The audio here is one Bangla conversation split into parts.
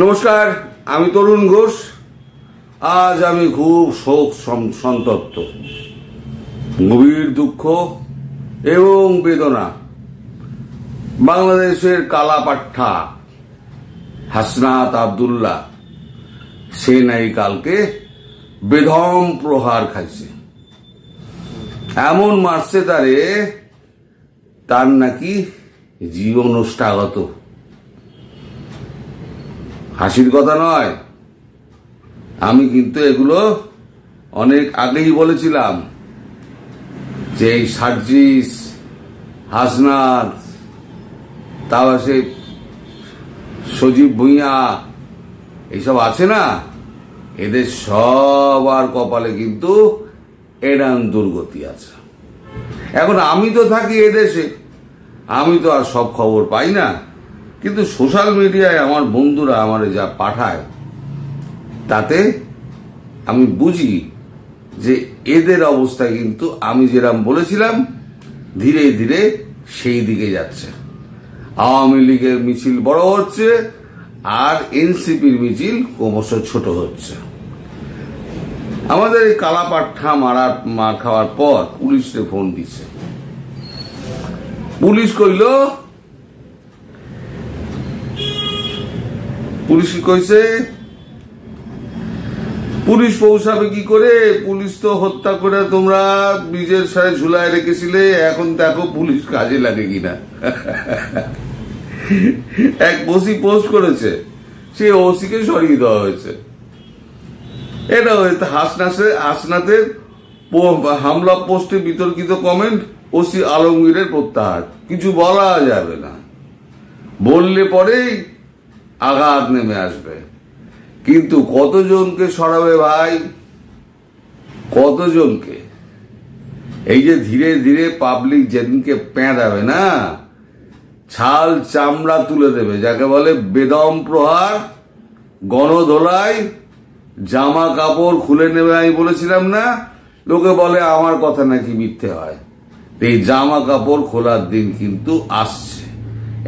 নমস্কার, আমি তরুণ ঘোষ। আজ আমি খুব শোক সন্তপ্ত, গভীর দুঃখ এবং বেদনা। বাংলাদেশের কালাপাঠা হাসনাত আব্দুল্লাহ সে নাই কালকে বেদম প্রহার খাইছে। এমন মারছে তার নাকি জীবন নষ্টাগত। হাসির কথা নয়, আমি কিন্তু এগুলো অনেক আগেই বলেছিলাম যে এই সার্জিস, হাসনাত, তারপর সে সজীব ভুঁইয়া এইসব আছে না, এদের সবার কপালে কিন্তু এরাম দুর্গতি আছে। এখন আমি তো থাকি এদেশে, আমি তো আর সব খবর পাই না, কিন্তু সোশ্যাল মিডিয়ায় আমার বন্ধুরা আমারে যা পাঠায় তাতে আমি বুঝি যে এদের অবস্থা কিন্তু আমি যেরকম বলেছিলাম ধীরে ধীরে সেই দিকে যাচ্ছে। আওয়ামী লীগের মিছিল বড় হচ্ছে আর এনসিপির মিছিল ক্রমশ ছোট হচ্ছে। আমাদের এই কালাপাঠা মার খাওয়ার পর পুলিশে ফোন দিচ্ছে। পুলিশ কইছে পুলিশ পৌঁছাবে কি করে? পুলিশ তো হত্যা করে তোমরা ব্রিজের সাথে ঝুলায় রেখেছিলে, এখন দেখো পুলিশ কাজে লাগে কিনা। এক ওসি পোস্ট করেছে, সে ওসিকে সরিয়ে দেওয়া হয়েছে। এটা হয়তো হাসনাতের হামলা পোস্টে বিতর্কিত কমেন্ট, ওসি আলমগীরের প্রত্যাহার। কিছু বলা যাবে না, বললে পরেই আঘাত নেমে আসবে। কিন্তু কতজনকে সরাবে ভাই, কতজনকে? এই যে ধীরে ধীরে পাবলিক যেদিনকে পেঁদাবে না, ছাল চামড়া তুলে দেবে, যাকে বলে বেদম প্রহার, গণধোলাই, জামা কাপড় খুলে নেবে। আমি বলেছিলাম না, লোকে বলে আমার কথা নাকি মিথ্যে হয়। এই জামা কাপড় খোলার দিন কিন্তু আসছে,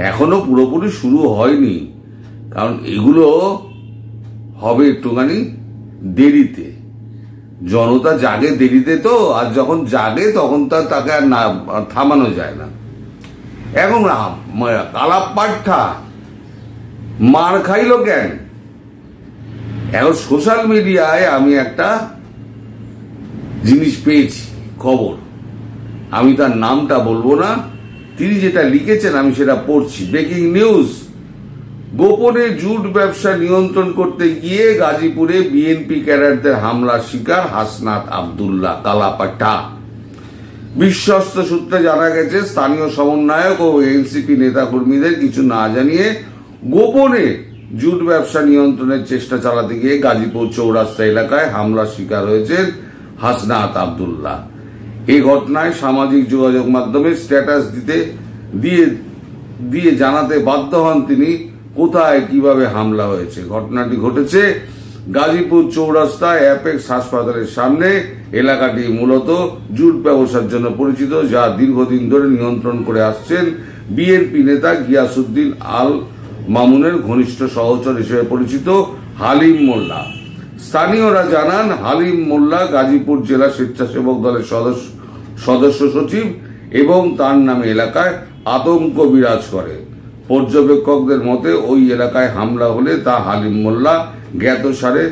এখনো পুরোপুরি শুরু হয়নি, কারণ এগুলো হবে একটুখানি দেরিতে। জনতা জাগে দেরিতে তো, আর যখন জাগে তখন তাকে আর না থামানো যায় না। এখন কালাপাঠা মার খাইল কেন? এখন সোশ্যাল মিডিয়ায় আমি একটা জিনিস পেয়েছি, খবর, আমি তার নামটা বলবো না, তিনি যেটা লিখেছেন আমি সেটা পড়ছি। ব্রেকিং নিউজ: গোপনে জুট ব্যবসা নিয়ন্ত্রণ করতে গিয়ে গাজীপুরে বিএনপি ক্যাডারদের হামলার শিকার হাসনাত আব্দুল্লাহ কালাপাঠা। বিশ্বস্ত সূত্রে জানা গেছে, স্থানীয় সমন্বয়ক ও এনসিপি নেতাকর্মীদের কিছু না জানিয়ে গোপনে জুট ব্যবসা নিয়ন্ত্রণের চেষ্টা চালাতে গিয়ে গাজীপুর চৌরাস্তা এলাকায় হামলার শিকার হয়েছেন হাসনাত আব্দুল্লাহ। এই ঘটনায় সামাজিক যোগাযোগ মাধ্যমে স্ট্যাটাস দিয়ে জানাতে বাধ্য হন তিনি কোথায় কিভাবে হামলা হয়েছে। ঘটনাটি ঘটেছে গাজীপুর চৌরাস্তায় অ্যাপেক্স হাসপাতালের সামনে। এলাকাটি মূলত জুট ব্যবসার জন্য পরিচিত, যা দীর্ঘদিন ধরে নিয়ন্ত্রণ করে আসছেন বিএনপি নেতা গিয়াসউদ্দিন আল মামুনের ঘনিষ্ঠ সহচর হিসেবে পরিচিত হালিম মোল্লা। স্থানীয়রা জানান, হালিম মোল্লা গাজীপুর জেলা স্বেচ্ছাসেবক দলের সদস্য সচিব এবং তার নামে এলাকায় আতঙ্ক বিরাজ করে। পর্যবেক্ষকদের মতে ওই এলাকায় হামলা হলে তা হালিম মোল্লা জ্ঞাতসারে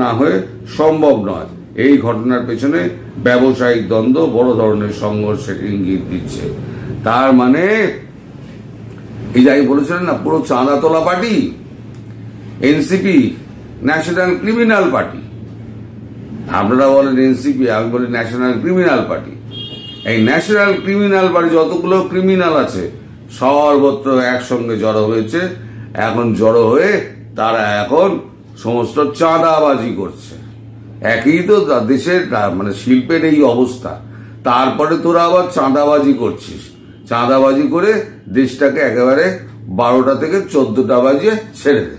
না হয়ে সম্ভব নয়। এই ঘটনার পেছনে ব্যবসায়িক দ্বন্দ্ব, বড় ধরনের সংঘর্ষের ইঙ্গিত দিচ্ছে। তার মানে এই যাই বলেছিলেন না, পুরো চাঁদা তোলা party NCP, national criminal party. আপনারা বলেন এনসিপি, আমি বলি ন্যাশনাল ক্রিমিনাল পার্টি। এই ন্যাশনাল ক্রিমিনাল পার্টি যতগুলো ক্রিমিনাল আছে সর্বত্র একসঙ্গে জড়ো হয়েছে। এখন জড়ো হয়ে তারা এখন সমস্ত চাঁদাবাজি করছে। একই তো দেশের মানে শিল্পের এই অবস্থা, তারপরে তোরা আবার চাঁদাবাজি করছিস। চাঁদাবাজি করে দেশটাকে একেবারে 12টা থেকে 14টা বাজিয়ে ছেড়ে দে।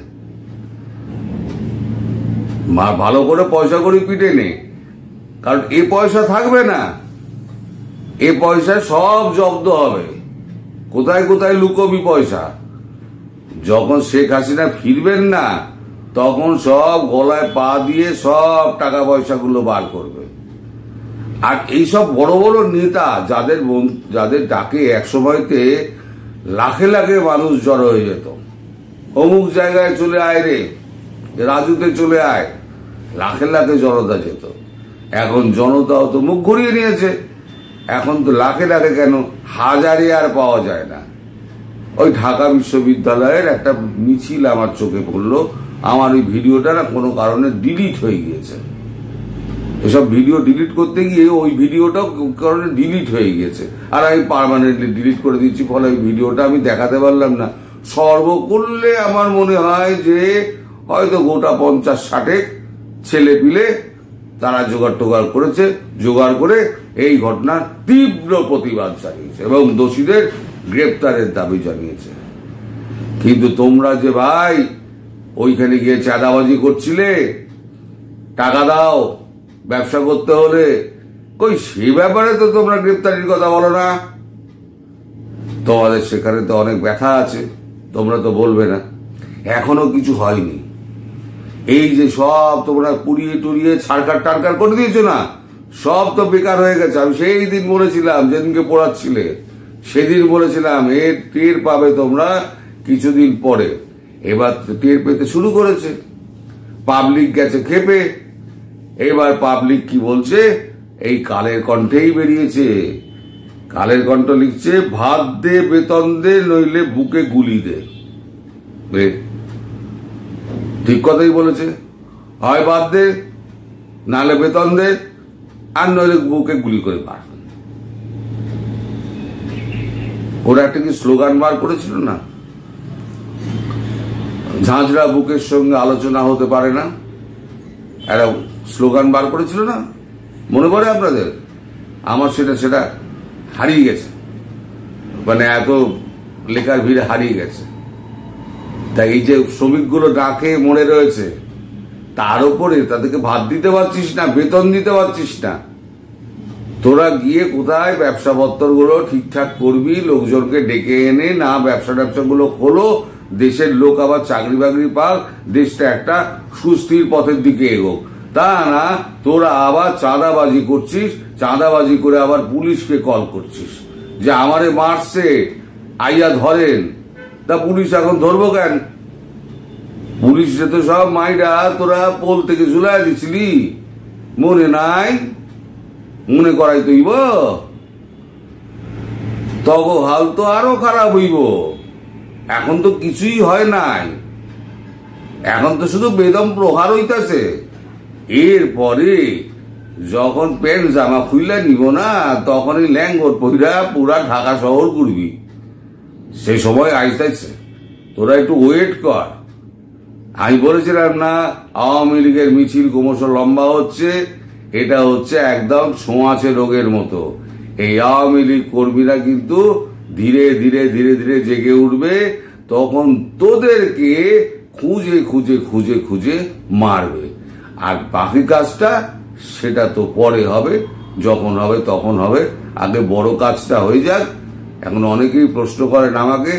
ভালো করে পয়সা করে পিটে নে, কারণ এ পয়সা থাকবে না, এ পয়সা সব জব্দ হবে। কোথায় কোথায় লুকোবি পয়সা? যখন শেখ হাসিনা ফিরবেন না, তখন সব গলায় পা দিয়ে সব টাকা পয়সাগুলো বার করবে। আর এইসব বড় বড় নেতা যাদের ডাকে এক সময়তে লাখে লাখে মানুষ জড়ো হয়ে যেত, অমুক জায়গায় চলে আয় রে, রাজুতে চলে আয়, লাখে লাখে জনতা যেত। এখন জনতাও তো মুখ ঘুরিয়ে নিয়েছে, এখন তো লাখে লাখে কেন, হাজারে আর পাওয়া যায় না। ওই ঢাকা বিশ্ববিদ্যালয়ের একটা মিছিল আমার চোখে পড়লো, আমার ওই ভিডিওটা না কোনো কারণে ডিলিট হয়ে গিয়েছে। এসব ভিডিও ডিলিট করতে গিয়ে ওই ভিডিওটাও কারণে ডিলিট হয়ে গিয়েছে, আর আমি পার্মানেন্টলি ডিলিট করে দিচ্ছি, ফলে ওই ভিডিওটা আমি দেখাতে পারলাম না। সর্বকূলে আমার মনে হয় যে হয়তো গোটা 50-60 ছেলে পিলে তারা জোগাড় করেছে, জোগাড় করে এই ঘটনার তীব্র প্রতিবাদ জানিয়েছে এবং দোষীদের গ্রেপ্তারের দাবি জানিয়েছে। কিন্তু তোমরা যে ভাই ওইখানে গিয়ে চাঁদাবাজি করছিলে, টাকা দাও ব্যবসা করতে হলে, কই সেই ব্যাপারে তো তোমরা গ্রেপ্তারির কথা বলো না। তোমাদের সেখানে তো অনেক ব্যথা আছে, তোমরা তো বলবে না। এখনো কিছু হয়নি। এই যে সব তোমরা পুড়িয়ে টুরিয়ে ছাড়কার টাড়কার করে দিয়েছো না, সব তো বেকার হয়ে গেছে। আমি সেই দিন বলেছিলাম, যেদিনকে পড়াচ্ছিলে সেদিন বলেছিলাম এর টের পাবে তোমরা কিছুদিন পরে। এবার টের পেতে শুরু করেছে, পাবলিক গেছে খেপে। এবার পাবলিক কি বলছে, এই কালের কণ্ঠেই বেরিয়েছে। কালের কণ্ঠ লিখছে, ভাত দে বেতন দে, নইলে বুকে গুলি দে। ঠিক কথাই বলেছে, হয় বাদ দে, নালে বেতন দে, আর নইলে বুকে গুলি করে মার। ওরা একটা কি স্লোগান বার করেছিল না, ঝাঁঝরা বুকের সঙ্গে আলোচনা হতে পারে না, একটা স্লোগান বার করেছিল না, মনে পড়ে আপনাদের? আমার সেটা হারিয়ে গেছে, মানে এত লেখার ভিড়ে হারিয়ে গেছে। তাই এই যে শ্রমিকগুলো ডাকে মরে রয়েছে, তার উপরে তাদেরকে ভাত দিতে পারছিস না, বেতন দিতে পারছিস না, তোরা গিয়ে কোথায় ব্যবসা পত্রগুলো ঠিকঠাক করবি, লোকজনকে ডেকে এনে না ব্যবসাগুলো খোলো, দেশের লোক আবার চাকরি বাকরি পাক, দেশটা একটা সুস্থির পথের দিকে এগোক। তা না, তোরা আবার চাঁদাবাজি করছিস, চাঁদাবাজি করে আবার পুলিশকে কল করছিস যে আমারে মারছে, আইয়া ধরেন। তা পুলিশ এখন ধরবো কেন? পুলিশে তো সব মাইরা তোরা পোল থেকে ঝুলাই দিছিলি, মনে নাই? মনে করাই তৈব, তব হাল তো আরো খারাপ হইব। এখন তো কিছুই হয় নাই, এখন তো শুধু বেদম প্রহার হইতাছে। এরপরে যখন প্যান্ট জামা খুইলা নিব না, তখনই ল্যাঙ্গর পইরা পুরা ঢাকা শহর ঘুরবি। সেই সময় আইতাছে, তোরা একটু ওয়েট কর। আমি বলেছিলাম না, আওয়ামী লীগের মিছিল ক্রমশ লম্বা হচ্ছে, এটা হচ্ছে একদম ছোঁয়াচে রোগের মতো। এই আওয়ামী লীগ কর্মীরা কিন্তু ধীরে ধীরে ধীরে ধীরে জেগে উঠবে, তখন তোদেরকে খুঁজে খুঁজে খুঁজে খুঁজে মারবে। আর বাকি কাজটা সেটা তো পরে হবে, যখন হবে তখন হবে, আগে বড় কাজটা হয়ে যাক। এখন অনেকেই প্রশ্ন করেন আমাকে,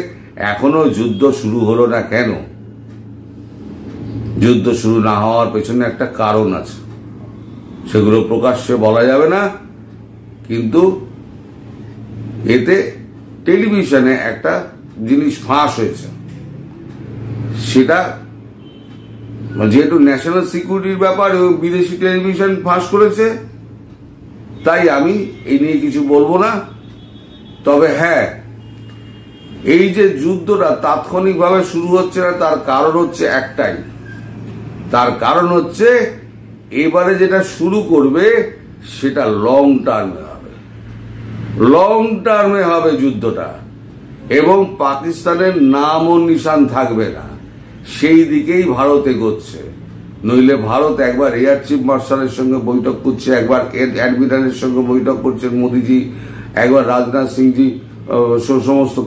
এখনো যুদ্ধ শুরু হলো না কেন? যুদ্ধ শুরু না হওয়ার পেছনে একটা কারণ আছে, সেগুলো প্রকাশ্যে বলা যাবে না, কিন্তু এতে টেলিভিশনে একটা জিনিস ফাঁস হয়েছে। সেটা যেহেতু ন্যাশনাল সিকিউরিটির ব্যাপার, বিদেশি টেলিভিশন ফাঁস করেছে, তাই আমি এই নিয়ে কিছু বলবো না। তবে হ্যাঁ, এই যে যুদ্ধটা তাৎক্ষণিকভাবে শুরু হচ্ছে না, তার কারণ হচ্ছে একটাই। তার কারণ হচ্ছে এবারে যেটা শুরু করবে সেটা লং টার্মে হবে, লং টার্মে হবে যুদ্ধটা, এবং পাকিস্তানের নাম ও নিশান থাকবে না। সেই দিকেই ভারত এগোচ্ছে। নইলে ভারত একবার এয়ার চিফ মার্শালের সঙ্গে বৈঠক করছে, একবার অ্যাডমিরালের সঙ্গে বৈঠক করছেন মোদিজি, একবার রাজনাথ সিংজি সমস্ত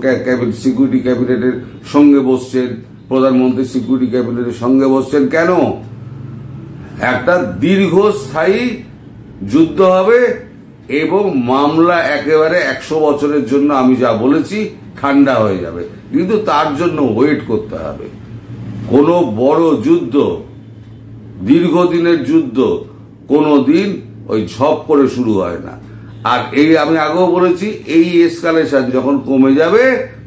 সিকিউরিটি ক্যাবিনেটের সঙ্গে বসছেন, প্রধানমন্ত্রী সিকিউরিটি ক্যাবিনেটের সঙ্গে বসছেন। কেন? একটা দীর্ঘস্থায়ী যুদ্ধ হবে এবং মামলা একেবারে 100 বছরের জন্য, আমি যা বলেছি ঠান্ডা হয়ে যাবে, কিন্তু তার জন্য ওয়েট করতে হবে। কোনো বড় যুদ্ধ, দীর্ঘদিনের যুদ্ধ কোনো দিন ওই ঝপ করে শুরু হয় না। আর এই আমি আগেও বলেছি, এই এসকালেশন যখন কমে যাবে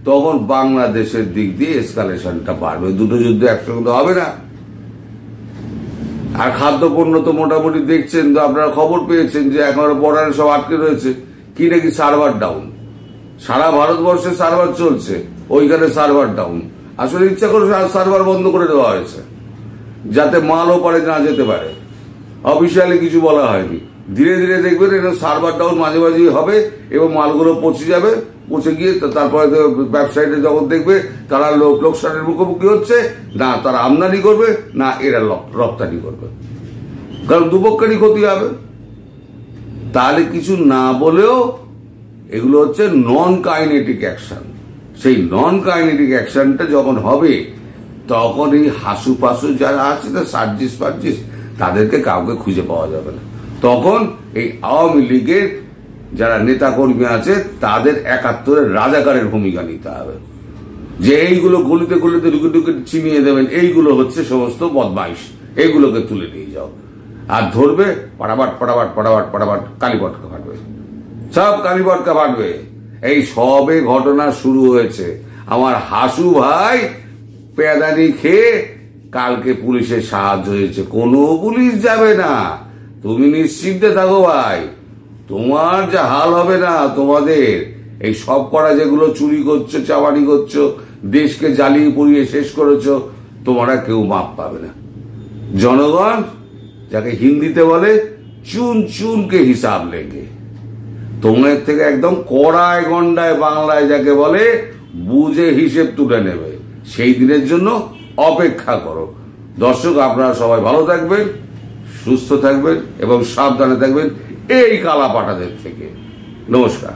তখন বাংলাদেশের দিক দিয়ে এসকালেশনটা বাড়বে। দুটো যুদ্ধ একসঙ্গে হবে না। আর খাদ্যপণ্য তো মোটামুটি দেখছেন তো, আপনারা খবর পেয়েছেন যে একেবারে বর্ডারে সব আটকে রয়েছে, কি নাকি সার্ভার ডাউন। সারা ভারতবর্ষে সার্ভার চলছে, ওইখানে সার্ভার ডাউন। আসলে ইচ্ছা করে সার্ভার বন্ধ করে দেওয়া হয়েছে যাতে মালও পারে না যেতে পারে। অফিসিয়ালি কিছু বলা হয়নি। ধীরে ধীরে দেখবেন এটা সার্ভার ডাউন মাঝে মাঝেই হবে এবং মালগুলো পচে যাবে। পচে গিয়ে তারপরে ব্যবসায়ীরা যখন দেখবে তারা লোকসানের মুখোমুখি হচ্ছে, না তারা আমদানি করবে না এরা রপ্তানি করবে, কারণ দুপক্ষেরই ক্ষতি হবে। তাহলে কিছু না বলেও এগুলো হচ্ছে নন কাইনেটিক অ্যাকশন। সেই নন কাইনেটিক অ্যাকশনটা যখন হবে তখন এই হাসু ফাসু যারা আছে না, সার্জিস ফার্জিস, তাদেরকে কাউকে খুঁজে পাওয়া যাবে না। তখন এই আওয়ামী লীগের যারা নেতাকর্মী আছে তাদের ৭১-এর রাজাকারের ভূমিকা নিতে হবে, যে এইগুলো গলিতে গলিতে ঢুকে ঢুকে চিনিয়ে দেবেন, এইগুলো হচ্ছে সমস্ত বদমাইশ, এইগুলোকে তুলে নিয়ে যাও। আর ধরবে পাড়াবাট পাড়াবাট পাড়াবাট পাড়াবাট কালীপটকা ফাটবে, সব কালীপটকা ফাটবে। এই সবে ঘটনা শুরু হয়েছে। আমার হাসু ভাই পেয়াদানি খেয়ে কালকে পুলিশের সাহায্য হয়েছে, কোনো পুলিশ যাবে না, তুমি নিশ্চিন্তে থাকো ভাই। তোমার যা হাল হবে না, তোমাদের এই সব করা যেগুলো চুরি করছো, চাবানি করছো, দেশকে জ্বালিয়ে পুড়িয়ে শেষ করেছো, তোমরা কেউ মাপ পাবে না। জনগণ, যাকে হিন্দিতে বলে চুন চুনকে হিসাব লেগে, তোমার থেকে একদম কড়ায় গন্ডায় বাংলায় যাকে বলে বুঝে হিসেব তুলে নেবে। সেই দিনের জন্য অপেক্ষা করো। দর্শক, আপনারা সবাই ভালো থাকবেন, সুস্থ থাকবেন এবং সাবধানে থাকবেন এই কালাপাটাদের থেকে। নমস্কার।